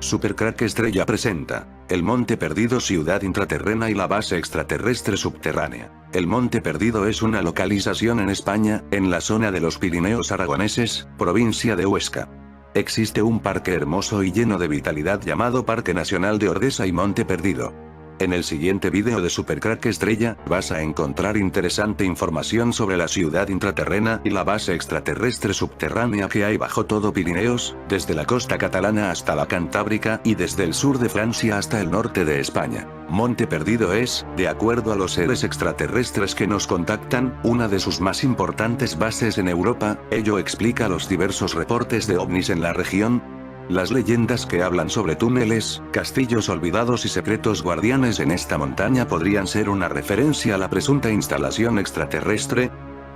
Supercrack Estrella presenta El Monte Perdido, ciudad intraterrena y la base extraterrestre subterránea. El Monte Perdido es una localización en España, en la zona de los Pirineos aragoneses, provincia de Huesca. Existe un parque hermoso y lleno de vitalidad llamado Parque Nacional de Ordesa y Monte Perdido. En el siguiente vídeo de Supercrack Estrella, vas a encontrar interesante información sobre la ciudad intraterrena y la base extraterrestre subterránea que hay bajo todo Pirineos, desde la costa catalana hasta la Cantábrica y desde el sur de Francia hasta el norte de España. Monte Perdido es, de acuerdo a los seres extraterrestres que nos contactan, una de sus más importantes bases en Europa. Ello explica los diversos reportes de ovnis en la región. Las leyendas que hablan sobre túneles, castillos olvidados y secretos guardianes en esta montaña podrían ser una referencia a la presunta instalación extraterrestre.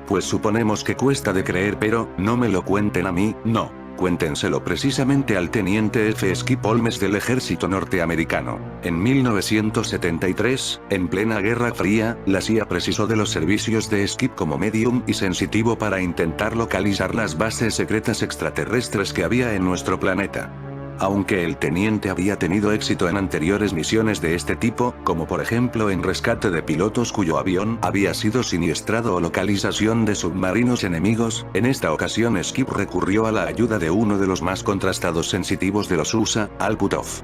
Pues suponemos que cuesta de creer, pero no me lo cuenten a mí, no. Cuéntenselo precisamente al teniente F. Skip Holmes del ejército norteamericano. En 1973, en plena Guerra Fría, la CIA precisó de los servicios de Skip como medium y sensitivo para intentar localizar las bases secretas extraterrestres que había en nuestro planeta. Aunque el teniente había tenido éxito en anteriores misiones de este tipo, como por ejemplo en rescate de pilotos cuyo avión había sido siniestrado o localización de submarinos enemigos, en esta ocasión Skip recurrió a la ayuda de uno de los más contrastados sensitivos de los USA, Al Puthoff.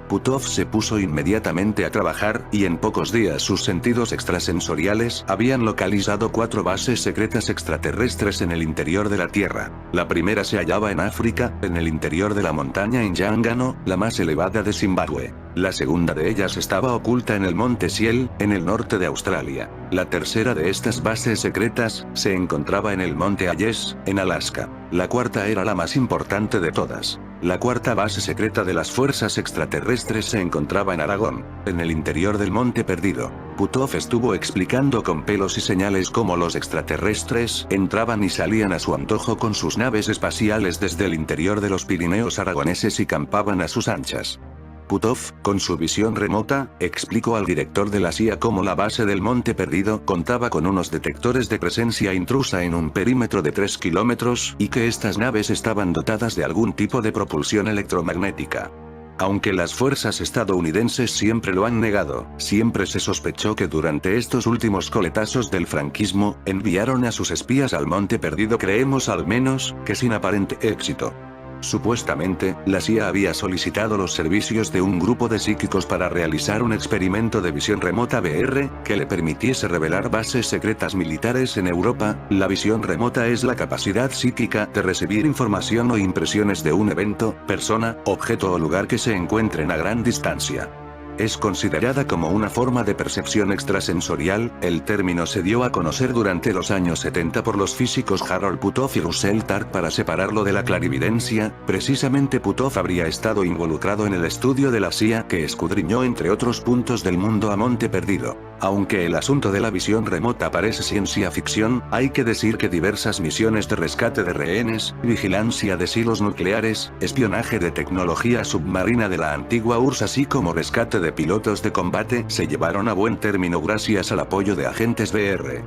Puthoff se puso inmediatamente a trabajar, y en pocos días sus sentidos extrasensoriales habían localizado 4 bases secretas extraterrestres en el interior de la Tierra. La primera se hallaba en África, en el interior de la montaña Nyangano, la más elevada de Zimbabue. La segunda de ellas estaba oculta en el monte Siel, en el norte de Australia. La tercera de estas bases secretas se encontraba en el monte Ayers, en Alaska. La cuarta era la más importante de todas. La cuarta base secreta de las fuerzas extraterrestres se encontraba en Aragón, en el interior del Monte Perdido. Puthoff estuvo explicando con pelos y señales cómo los extraterrestres entraban y salían a su antojo con sus naves espaciales desde el interior de los Pirineos aragoneses y campaban a sus anchas. Puthoff, con su visión remota, explicó al director de la CIA cómo la base del Monte Perdido contaba con unos detectores de presencia intrusa en un perímetro de 3 kilómetros, y que estas naves estaban dotadas de algún tipo de propulsión electromagnética. Aunque las fuerzas estadounidenses siempre lo han negado, siempre se sospechó que durante estos últimos coletazos del franquismo, enviaron a sus espías al Monte Perdido, creemos al menos, que sin aparente éxito. Supuestamente, la CIA había solicitado los servicios de un grupo de psíquicos para realizar un experimento de visión remota VR, que le permitiese revelar bases secretas militares en Europa. La visión remota es la capacidad psíquica de recibir información o impresiones de un evento, persona, objeto o lugar que se encuentren a gran distancia. Es considerada como una forma de percepción extrasensorial. El término se dio a conocer durante los años 70 por los físicos Harold Puthoff y Russell Targ para separarlo de la clarividencia. Precisamente Puthoff habría estado involucrado en el estudio de la CIA que escudriñó entre otros puntos del mundo a Monte Perdido. Aunque el asunto de la visión remota parece ciencia ficción, hay que decir que diversas misiones de rescate de rehenes, vigilancia de silos nucleares, espionaje de tecnología submarina de la antigua URSS así como rescate de pilotos de combate se llevaron a buen término gracias al apoyo de agentes VR.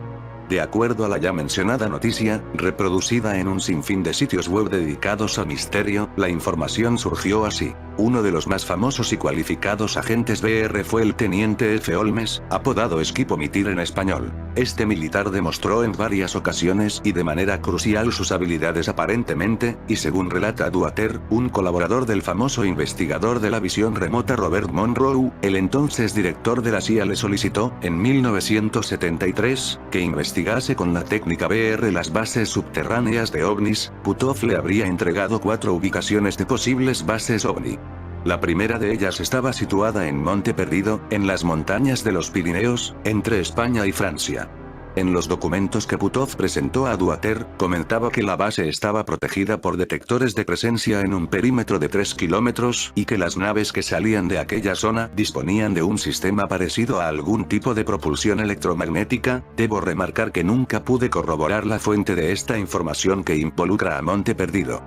De acuerdo a la ya mencionada noticia, reproducida en un sinfín de sitios web dedicados al misterio, la información surgió así. Uno de los más famosos y cualificados agentes VR fue el teniente F. Holmes, apodado Skip Omitir en español. Este militar demostró en varias ocasiones y de manera crucial sus habilidades aparentemente, y según relata Duater, un colaborador del famoso investigador de la visión remota Robert Monroe, el entonces director de la CIA le solicitó, en 1973, que investigase con la técnica VR las bases subterráneas de ovnis. Puthoff le habría entregado 4 ubicaciones de posibles bases ovni. La primera de ellas estaba situada en Monte Perdido, en las montañas de los Pirineos, entre España y Francia. En los documentos que Puthoff presentó a Duater, comentaba que la base estaba protegida por detectores de presencia en un perímetro de 3 kilómetros, y que las naves que salían de aquella zona disponían de un sistema parecido a algún tipo de propulsión electromagnética. Debo remarcar que nunca pude corroborar la fuente de esta información que involucra a Monte Perdido.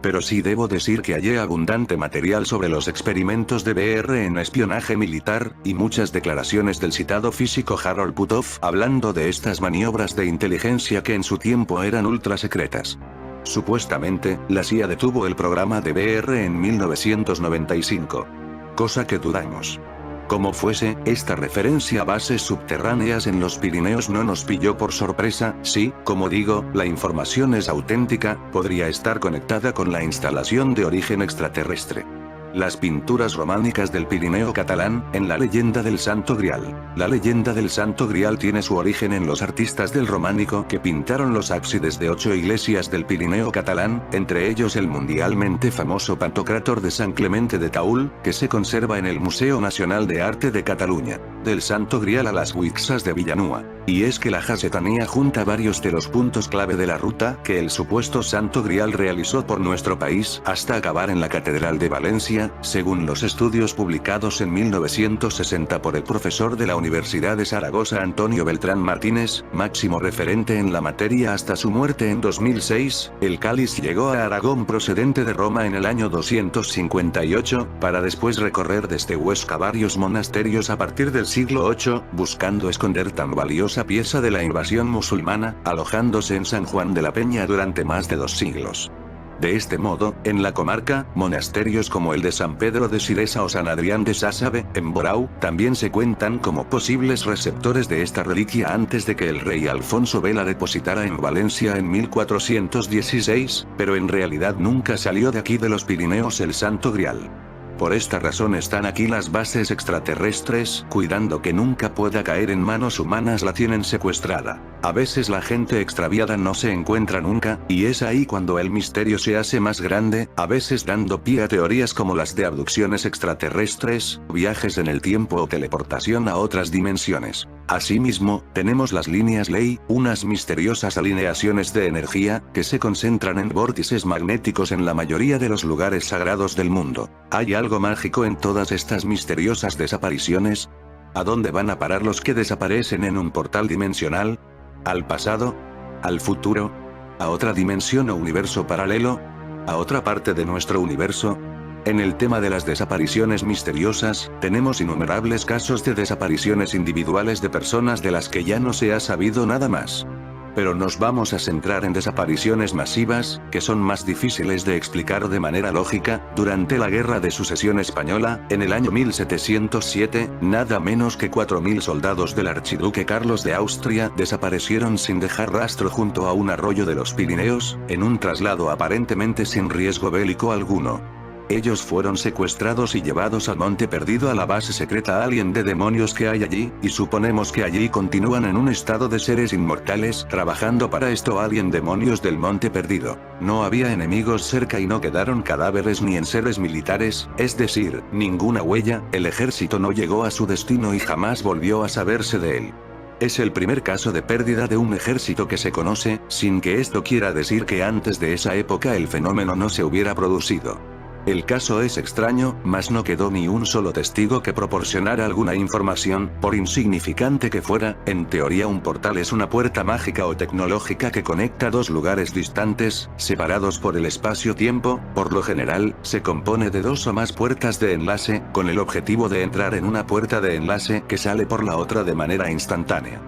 Pero sí debo decir que hallé abundante material sobre los experimentos de VR en espionaje militar, y muchas declaraciones del citado físico Harold Puthoff hablando de estas maniobras de inteligencia que en su tiempo eran ultra secretas. Supuestamente, la CIA detuvo el programa de BR en 1995. Cosa que dudamos. Como fuese, esta referencia a bases subterráneas en los Pirineos no nos pilló por sorpresa, sí, como digo, la información es auténtica, podría estar conectada con la instalación de origen extraterrestre. Las pinturas románicas del Pirineo catalán, en la leyenda del Santo Grial. La leyenda del Santo Grial tiene su origen en los artistas del románico que pintaron los ábsides de 8 iglesias del Pirineo catalán, entre ellos el mundialmente famoso Pantocràtor de San Clemente de Taúl, que se conserva en el Museo Nacional de Arte de Cataluña. Del Santo Grial a las Huixas de Villanúa. Y es que la Jasetanía junta varios de los puntos clave de la ruta que el supuesto Santo Grial realizó por nuestro país hasta acabar en la Catedral de Valencia, según los estudios publicados en 1960 por el profesor de la Universidad de Zaragoza Antonio Beltrán Martínez, máximo referente en la materia hasta su muerte en 2006, el cáliz llegó a Aragón procedente de Roma en el año 258, para después recorrer desde Huesca varios monasterios a partir del siglo VIII, buscando esconder tan valiosa pieza de la invasión musulmana, alojándose en San Juan de la Peña durante más de 2 siglos. De este modo, en la comarca, monasterios como el de San Pedro de Siresa o San Adrián de Sásabe, en Borau, también se cuentan como posibles receptores de esta reliquia antes de que el rey Alfonso V la depositara en Valencia en 1416, pero en realidad nunca salió de aquí de los Pirineos el Santo Grial. Por esta razón están aquí las bases extraterrestres, cuidando que nunca pueda caer en manos humanas, la tienen secuestrada. A veces la gente extraviada no se encuentra nunca, y es ahí cuando el misterio se hace más grande, a veces dando pie a teorías como las de abducciones extraterrestres, viajes en el tiempo o teleportación a otras dimensiones. Asimismo, tenemos las líneas Ley, unas misteriosas alineaciones de energía, que se concentran en vórtices magnéticos en la mayoría de los lugares sagrados del mundo. ¿Hay algo mágico en todas estas misteriosas desapariciones? ¿A dónde van a parar los que desaparecen en un portal dimensional? ¿Al pasado? ¿Al futuro? ¿A otra dimensión o universo paralelo? ¿A otra parte de nuestro universo? En el tema de las desapariciones misteriosas, tenemos innumerables casos de desapariciones individuales de personas de las que ya no se ha sabido nada más. Pero nos vamos a centrar en desapariciones masivas, que son más difíciles de explicar de manera lógica. Durante la Guerra de Sucesión Española, en el año 1707, nada menos que 4.000 soldados del archiduque Carlos de Austria desaparecieron sin dejar rastro junto a un arroyo de los Pirineos, en un traslado aparentemente sin riesgo bélico alguno. Ellos fueron secuestrados y llevados al Monte Perdido, a la base secreta alien de demonios que hay allí, y suponemos que allí continúan en un estado de seres inmortales, trabajando para esto alien demonios del Monte Perdido. No había enemigos cerca y no quedaron cadáveres ni enseres militares, es decir, ninguna huella, el ejército no llegó a su destino y jamás volvió a saberse de él. Es el primer caso de pérdida de un ejército que se conoce, sin que esto quiera decir que antes de esa época el fenómeno no se hubiera producido. El caso es extraño, mas no quedó ni un solo testigo que proporcionara alguna información, por insignificante que fuera. En teoría un portal es una puerta mágica o tecnológica que conecta dos lugares distantes, separados por el espacio-tiempo. Por lo general, se compone de dos o más puertas de enlace, con el objetivo de entrar en una puerta de enlace que sale por la otra de manera instantánea.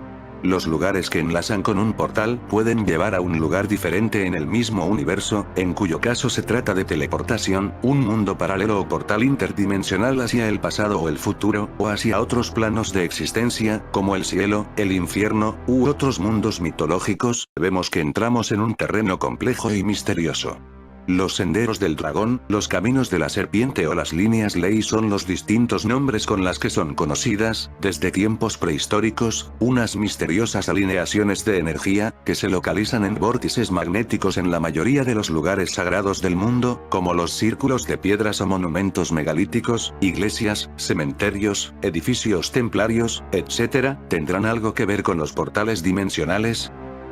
Los lugares que enlazan con un portal pueden llevar a un lugar diferente en el mismo universo, en cuyo caso se trata de teleportación, un mundo paralelo o portal interdimensional hacia el pasado o el futuro, o hacia otros planos de existencia, como el cielo, el infierno, u otros mundos mitológicos. Vemos que entramos en un terreno complejo y misterioso. Los senderos del dragón, los caminos de la serpiente o las líneas Ley son los distintos nombres con las que son conocidas, desde tiempos prehistóricos, unas misteriosas alineaciones de energía, que se localizan en vórtices magnéticos en la mayoría de los lugares sagrados del mundo, como los círculos de piedras o monumentos megalíticos, iglesias, cementerios, edificios templarios, etc., ¿tendrán algo que ver con los portales dimensionales?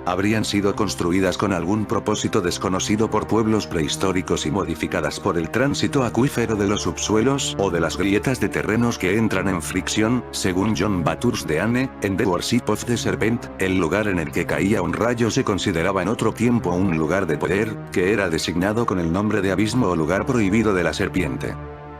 ¿Habrían sido construidas con algún propósito desconocido por pueblos prehistóricos y modificadas por el tránsito acuífero de los subsuelos o de las grietas de terrenos que entran en fricción? Según John Batursdeane, en The Worship of the Serpent, el lugar en el que caía un rayo se consideraba en otro tiempo un lugar de poder, que era designado con el nombre de abismo o lugar prohibido de la serpiente.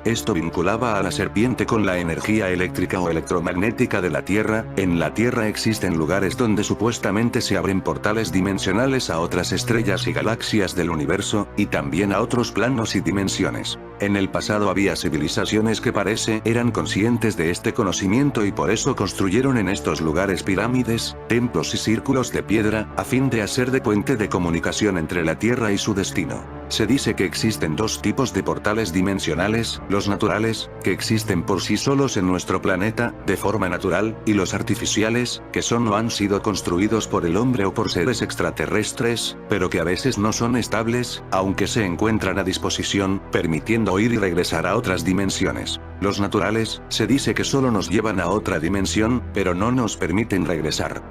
Esto vinculaba a la serpiente con la energía eléctrica o electromagnética de la Tierra. En la Tierra existen lugares donde supuestamente se abren portales dimensionales a otras estrellas y galaxias del universo, y también a otros planos y dimensiones. En el pasado había civilizaciones que parece eran conscientes de este conocimiento y por eso construyeron en estos lugares pirámides, templos y círculos de piedra, a fin de hacer de puente de comunicación entre la Tierra y su destino. Se dice que existen dos tipos de portales dimensionales, los naturales, que existen por sí solos en nuestro planeta, de forma natural, y los artificiales, que son o han sido construidos por el hombre o por seres extraterrestres, pero que a veces no son estables, aunque se encuentran a disposición, permitiendo ir y regresar a otras dimensiones. Los naturales, se dice que solo nos llevan a otra dimensión, pero no nos permiten regresar.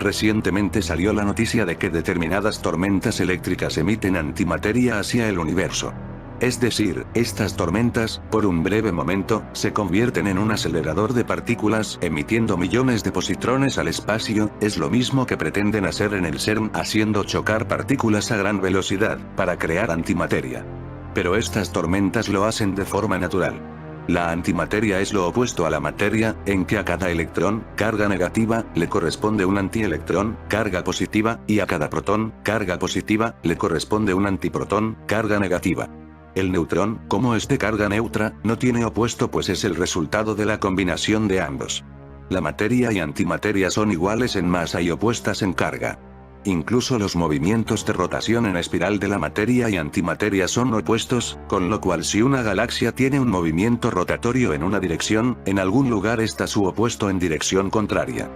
Recientemente salió la noticia de que determinadas tormentas eléctricas emiten antimateria hacia el universo. Es decir, estas tormentas, por un breve momento, se convierten en un acelerador de partículas emitiendo millones de positrones al espacio. Es lo mismo que pretenden hacer en el CERN haciendo chocar partículas a gran velocidad, para crear antimateria. Pero estas tormentas lo hacen de forma natural. La antimateria es lo opuesto a la materia, en que a cada electrón, carga negativa, le corresponde un antielectrón, carga positiva, y a cada protón, carga positiva, le corresponde un antiprotón, carga negativa. El neutrón, como es de carga neutra, no tiene opuesto pues es el resultado de la combinación de ambos. La materia y antimateria son iguales en masa y opuestas en carga. Incluso los movimientos de rotación en espiral de la materia y antimateria son opuestos, con lo cual si una galaxia tiene un movimiento rotatorio en una dirección, en algún lugar está su opuesto en dirección contraria.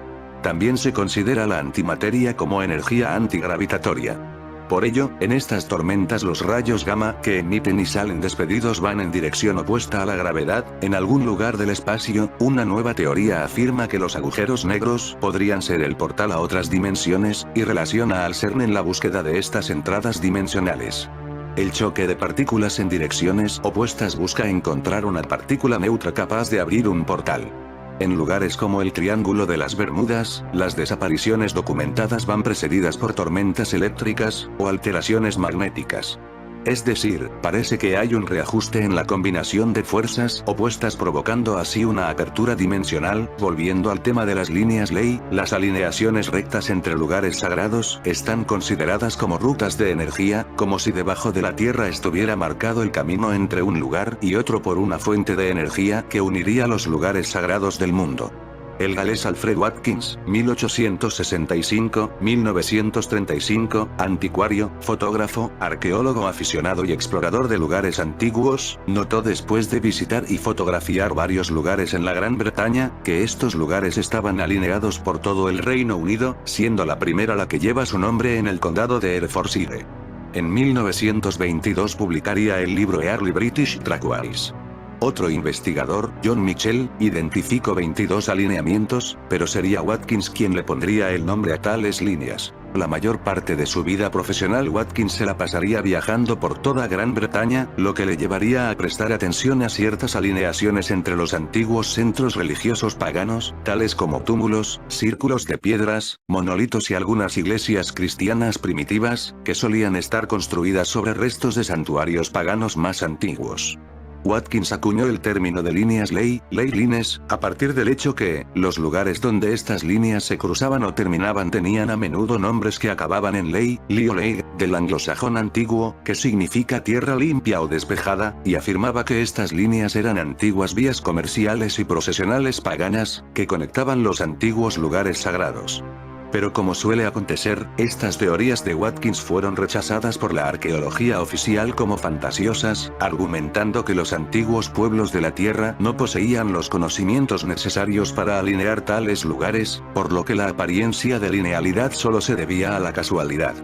También se considera la antimateria como energía antigravitatoria. Por ello, en estas tormentas los rayos gamma que emiten y salen despedidos van en dirección opuesta a la gravedad. En algún lugar del espacio, una nueva teoría afirma que los agujeros negros podrían ser el portal a otras dimensiones, y relaciona al CERN en la búsqueda de estas entradas dimensionales. El choque de partículas en direcciones opuestas busca encontrar una partícula neutra capaz de abrir un portal. En lugares como el Triángulo de las Bermudas, las desapariciones documentadas van precedidas por tormentas eléctricas, o alteraciones magnéticas. Es decir, parece que hay un reajuste en la combinación de fuerzas opuestas provocando así una apertura dimensional. Volviendo al tema de las líneas ley, las alineaciones rectas entre lugares sagrados están consideradas como rutas de energía, como si debajo de la Tierra estuviera marcado el camino entre un lugar y otro por una fuente de energía que uniría los lugares sagrados del mundo. El galés Alfred Watkins, 1865-1935, anticuario, fotógrafo, arqueólogo aficionado y explorador de lugares antiguos, notó después de visitar y fotografiar varios lugares en la Gran Bretaña, que estos lugares estaban alineados por todo el Reino Unido, siendo la primera la que lleva su nombre en el condado de Herefordshire. En 1922 publicaría el libro Early British Trackways. Otro investigador, John Michell, identificó 22 alineamientos, pero sería Watkins quien le pondría el nombre a tales líneas. La mayor parte de su vida profesional Watkins se la pasaría viajando por toda Gran Bretaña, lo que le llevaría a prestar atención a ciertas alineaciones entre los antiguos centros religiosos paganos, tales como túmulos, círculos de piedras, monolitos y algunas iglesias cristianas primitivas, que solían estar construidas sobre restos de santuarios paganos más antiguos. Watkins acuñó el término de líneas ley lines, a partir del hecho que, los lugares donde estas líneas se cruzaban o terminaban tenían a menudo nombres que acababan en ley, o ley, del anglosajón antiguo, que significa tierra limpia o despejada, y afirmaba que estas líneas eran antiguas vías comerciales y procesionales paganas, que conectaban los antiguos lugares sagrados. Pero como suele acontecer, estas teorías de Watkins fueron rechazadas por la arqueología oficial como fantasiosas, argumentando que los antiguos pueblos de la Tierra no poseían los conocimientos necesarios para alinear tales lugares, por lo que la apariencia de linealidad solo se debía a la casualidad.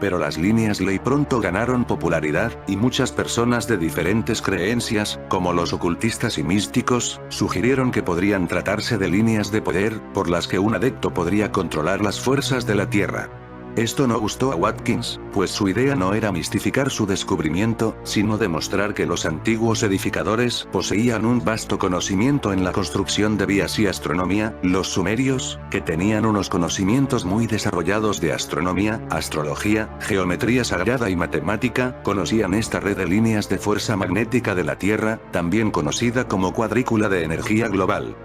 Pero las líneas ley pronto ganaron popularidad, y muchas personas de diferentes creencias, como los ocultistas y místicos, sugirieron que podrían tratarse de líneas de poder, por las que un adepto podría controlar las fuerzas de la Tierra. Esto no gustó a Watkins, pues su idea no era mistificar su descubrimiento, sino demostrar que los antiguos edificadores poseían un vasto conocimiento en la construcción de vías y astronomía, los sumerios, que tenían unos conocimientos muy desarrollados de astronomía, astrología, geometría sagrada y matemática, conocían esta red de líneas de fuerza magnética de la Tierra, también conocida como cuadrícula de energía global.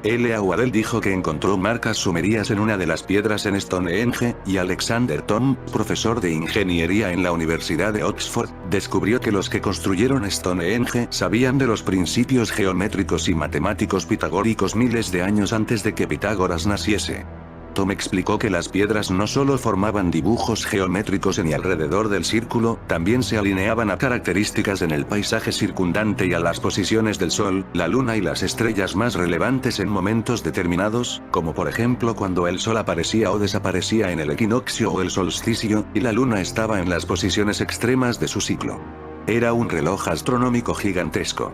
L. A. Waddell dijo que encontró marcas sumerias en una de las piedras en Stonehenge, y Alexander Thom, profesor de ingeniería en la Universidad de Oxford, descubrió que los que construyeron Stonehenge sabían de los principios geométricos y matemáticos pitagóricos miles de años antes de que Pitágoras naciese. Thom explicó que las piedras no solo formaban dibujos geométricos en y alrededor del círculo, también se alineaban a características en el paisaje circundante y a las posiciones del Sol, la Luna y las estrellas más relevantes en momentos determinados, como por ejemplo cuando el Sol aparecía o desaparecía en el equinoccio o el solsticio, y la Luna estaba en las posiciones extremas de su ciclo. Era un reloj astronómico gigantesco.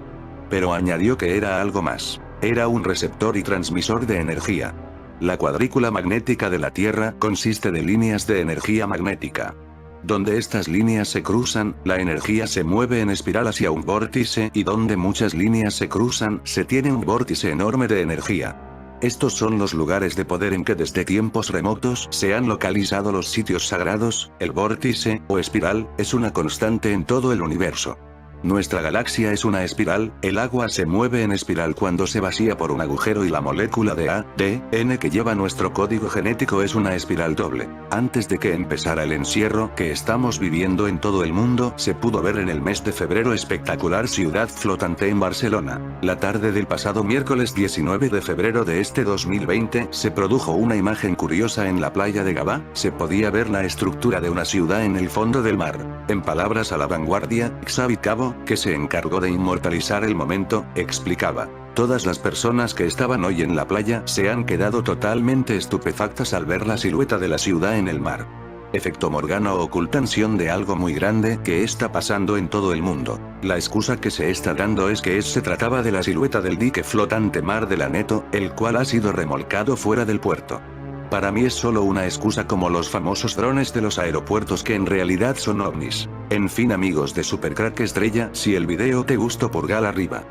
Pero añadió que era algo más. Era un receptor y transmisor de energía. La cuadrícula magnética de la Tierra consiste de líneas de energía magnética. Donde estas líneas se cruzan, la energía se mueve en espiral hacia un vórtice, y donde muchas líneas se cruzan, se tiene un vórtice enorme de energía. Estos son los lugares de poder en que desde tiempos remotos se han localizado los sitios sagrados. El vórtice, o espiral, es una constante en todo el universo. Nuestra galaxia es una espiral, el agua se mueve en espiral cuando se vacía por un agujero y la molécula de ADN que lleva nuestro código genético es una espiral doble. Antes de que empezara el encierro que estamos viviendo en todo el mundo, se pudo ver en el mes de febrero espectacular ciudad flotante en Barcelona. La tarde del pasado miércoles 19 de febrero de este 2020, se produjo una imagen curiosa en la playa de Gavà, se podía ver la estructura de una ciudad en el fondo del mar. En palabras a La Vanguardia, Xavi Cabo, que se encargó de inmortalizar el momento, explicaba: todas las personas que estaban hoy en la playa se han quedado totalmente estupefactas al ver la silueta de la ciudad en el mar. Efecto Morgano o ocultación de algo muy grande que está pasando en todo el mundo. La excusa que se está dando es que se trataba de la silueta del dique flotante Mar de Laneto, el cual ha sido remolcado fuera del puerto. Para mí es solo una excusa como los famosos drones de los aeropuertos que en realidad son ovnis. En fin amigos de Supercrack Estrella, si el video te gustó pulgar arriba.